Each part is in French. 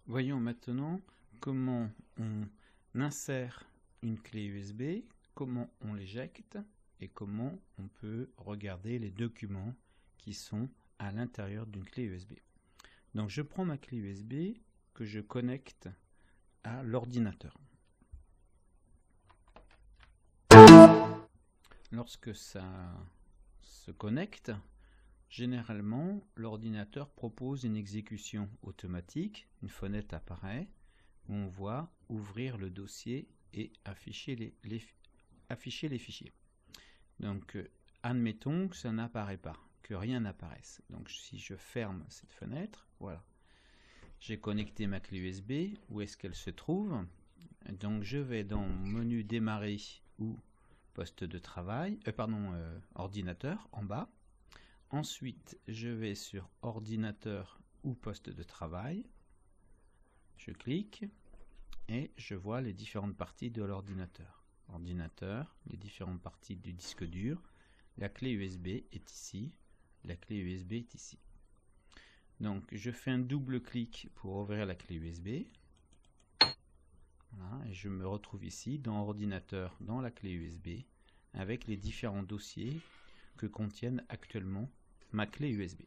Voyons maintenant comment on insère une clé USB, comment on l'éjecte et comment on peut regarder les documents qui sont à l'intérieur d'une clé USB. Donc je prends ma clé USB que je connecte à l'ordinateur. Lorsque ça se connecte, généralement l'ordinateur propose une exécution automatique, une fenêtre apparaît où on voit ouvrir le dossier et afficher les fichiers. Donc admettons que ça n'apparaît pas, que rien n'apparaisse. Donc si je ferme cette fenêtre, voilà. J'ai connecté ma clé USB, où est-ce qu'elle se trouve? Donc je vais dans menu démarrer ou poste de travail, ordinateur en bas. Ensuite je vais sur ordinateur ou poste de travail. Je clique et je vois les différentes parties de l'ordinateur. Ordinateur, les différentes parties du disque dur. La clé USB est ici. La clé USB est ici. Donc je fais un double clic pour ouvrir la clé USB. Voilà, et je me retrouve ici dans ordinateur, dans la clé USB, avec les différents dossiers que contiennent actuellement ma clé USB.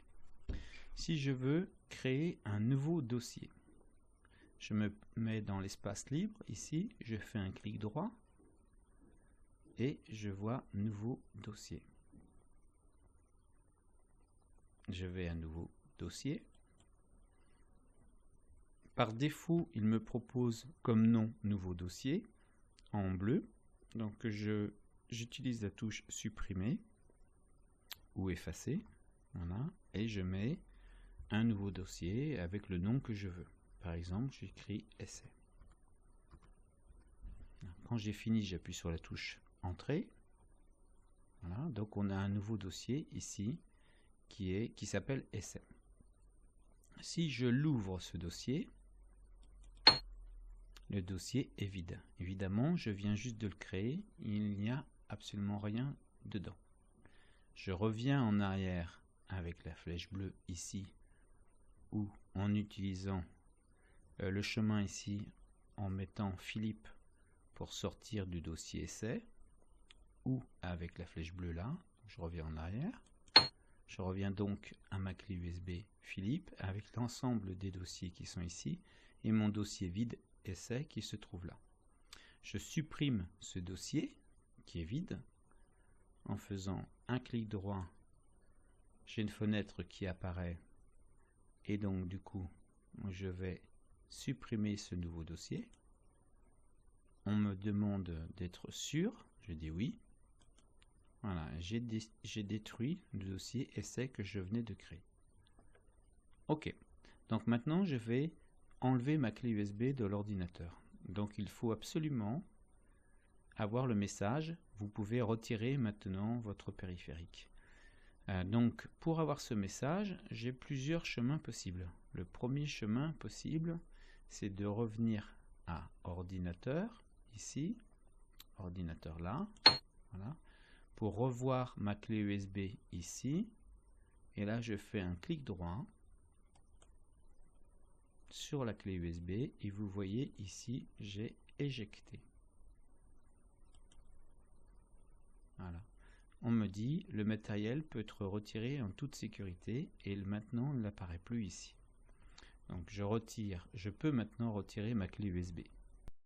Si je veux créer un nouveau dossier, je me mets dans l'espace libre, ici, je fais un clic droit et je vois nouveau dossier. Je vais à nouveau dossier. Par défaut, il me propose comme nom nouveau dossier en bleu. Donc j'utilise la touche supprimer ou effacer. Voilà, et je mets un nouveau dossier avec le nom que je veux. Par exemple, j'écris essai. Quand j'ai fini, j'appuie sur la touche entrée. Voilà, donc on a un nouveau dossier ici qui s'appelle essai. Si je l'ouvre ce dossier, le dossier est vide. Évidemment, je viens juste de le créer, il n'y a absolument rien dedans. Je reviens en arrière avec la flèche bleue ici, ou en utilisant le chemin ici, en mettant Philippe pour sortir du dossier essai, ou avec la flèche bleue là, je reviens en arrière. Je reviens donc à ma clé USB Philippe avec l'ensemble des dossiers qui sont ici et mon dossier vide essai qui se trouve là. Je supprime ce dossier qui est vide en faisant un clic droit. J'ai une fenêtre qui apparaît et donc du coup je vais supprimer ce nouveau dossier. On me demande d'être sûr, je dis oui. Voilà, j'ai détruit le dossier essai que je venais de créer. Ok, donc maintenant je vais enlever ma clé USB de l'ordinateur. Donc il faut absolument avoir le message, vous pouvez retirer maintenant votre périphérique. Donc pour avoir ce message, j'ai plusieurs chemins possibles. Le premier chemin possible, c'est de revenir à ordinateur, ici, ordinateur là, voilà, pour revoir ma clé USB ici, et là je fais un clic droit sur la clé USB et vous voyez ici j'ai éjecté. Voilà. On me dit le matériel peut être retiré en toute sécurité et maintenant il n'apparaît plus ici. Donc je peux maintenant retirer ma clé USB.